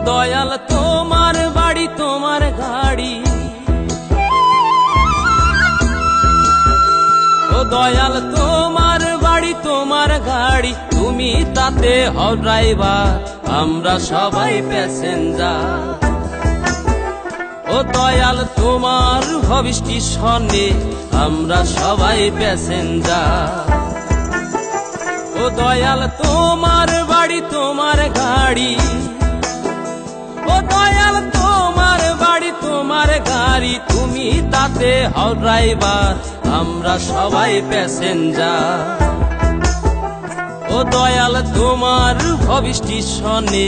দয়াল তোমার বাড়ি তোমার গাড়ি, ও দয়াল তোমার বাড়ি তোমার গাড়ি, তুমি তাতে হও ড্রাইভার, আমরা সবাই প্যাসেঞ্জার। ও দয়াল তোমার হবে স্টেশনে, আমরা সবাই প্যাসেঞ্জার। ও দয়াল তোমার বাড়ি তোমার গাড়ি, ও দয়াল তোমার বাড়ি তোমার গাড়ি, তুমি তাতে হও ড্রাইভার, আমরা সবাই প্যাসেঞ্জার। ও দয়াল তোমার ভবি স্টেশনে,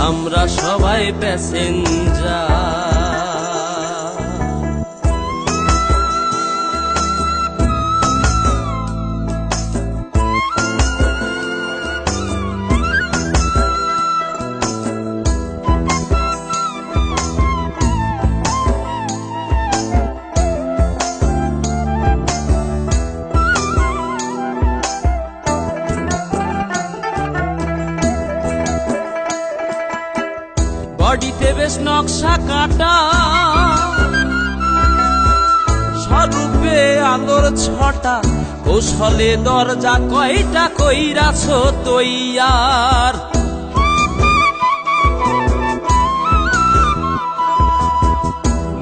আমরা সবাই প্যাসেঞ্জার। বডিতে বেশ নকশা কাটা, স্বরূপে আলোর ছটা, কৌশলে দরজা কয়টা কইরাছ তৈয়ার।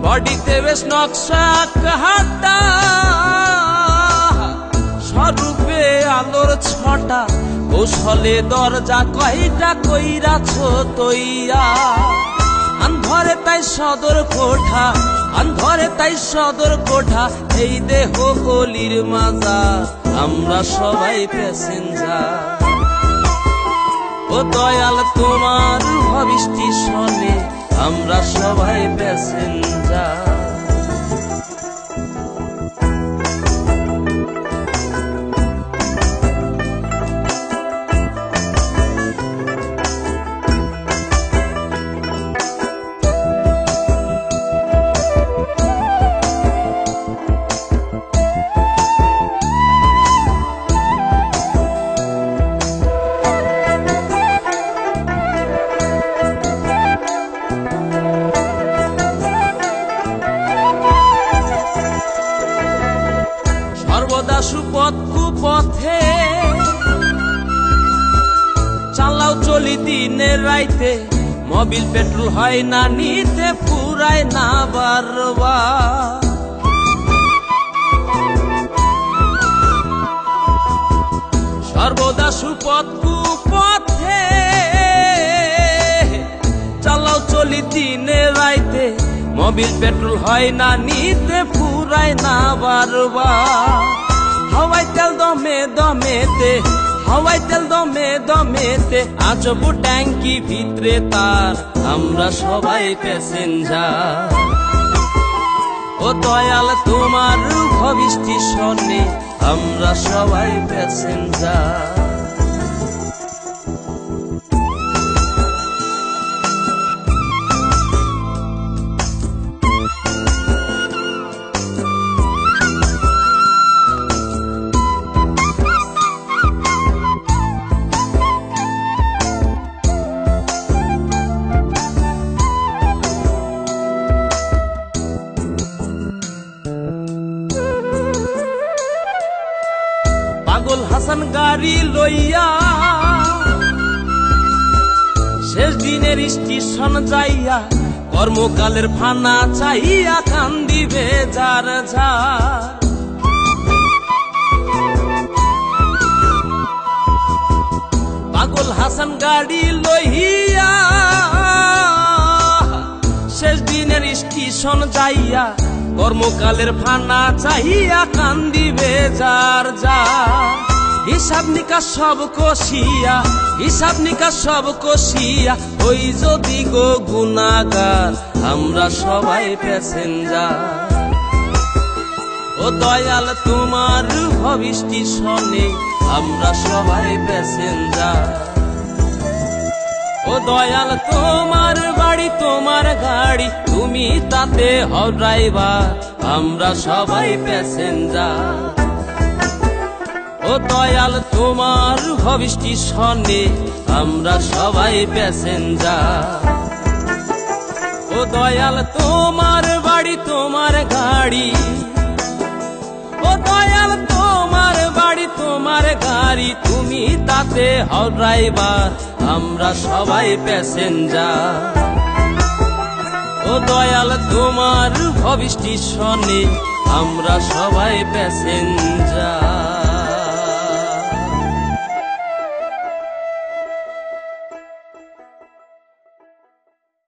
বডিতে বেশ নকশা কাটা, স্বরূপে আলোর ছটা, কৌশলে দরজা কয়টা কইরাছ তৈয়ার। আন্ধরে তাই সদর কোঠা, আন্ধরে তাই সদর কোঠা, এই দেহ কলির মাজা, আমরা সবাই প্যাসেঞ্জার। ও দয়াল তোমার ভবি স্টেশনে, আমরা সবাই প্যাসেঞ্জার। সর্বদা সুপথ কুপথে চালাও চলি দিনে রাইতে, মোবিল পেট্রোল হয় না নিতে, ফুরায় না বারবার। সর্বদা সুপথ কুপথে চালাও চলি দিনে রাইতে, মোবিল পেট্রোল হয় না নিতে, ফুরায় না বারবার। হাওয়াই তেল দমে দমেতে, হাওয়াই তেল দমে দমেতে, আজবু ট্যাঙ্কি ভিতরে তার, আমরা সবাই প্যাসেঞ্জার। ও দয়াল তোমার ভবি স্টেশনে, আমরা সবাই প্যাসেঞ্জার। পাগল হাসান গাড়ি লইয়া শেষ দিনের স্টেশন যাইয়া, কর্মকালের ফানা চাইয়া কান্দিবে যার ঝার। পাগল হাসান গাড়ি লইয়া শেষ দিনের স্টেশন যাইয়া, কর্মকালের ফানা চাহিয়া কান্দিবে যার যার। হিসাব নিকাশ সব কষিয়া, হিসাব নিকাশ সব কষিয়া, ওই যদি গো গুনাহগার আমরা সবাই প্যাসেঞ্জার। ও দয়াল তোমার ভবিষ্যৎ শোনে আমরা সবাই প্যাসেঞ্জার। ও দয়াল তোমার বাড়ি তোমার গাড়ি, তুমি তাতে হও ড্রাইভার, আমরা সবাই প্যাসেঞ্জার। ও দয়াল তোমার ভবিষ্যৎ শোনে আমরা সবাই প্যাসেঞ্জার। ও দয়াল তোমার বাড়ি তোমার গাড়ি, ও দয়াল তোমার বাড়ি তোমার গাড়ি, তুমি তাতে হও ড্রাইভার, আমরা সবাই প্যাসেঞ্জার। ও দয়াল তোমার ভবিষ্যৎ শোনে আমরা সবাই প্যাসেঞ্জার।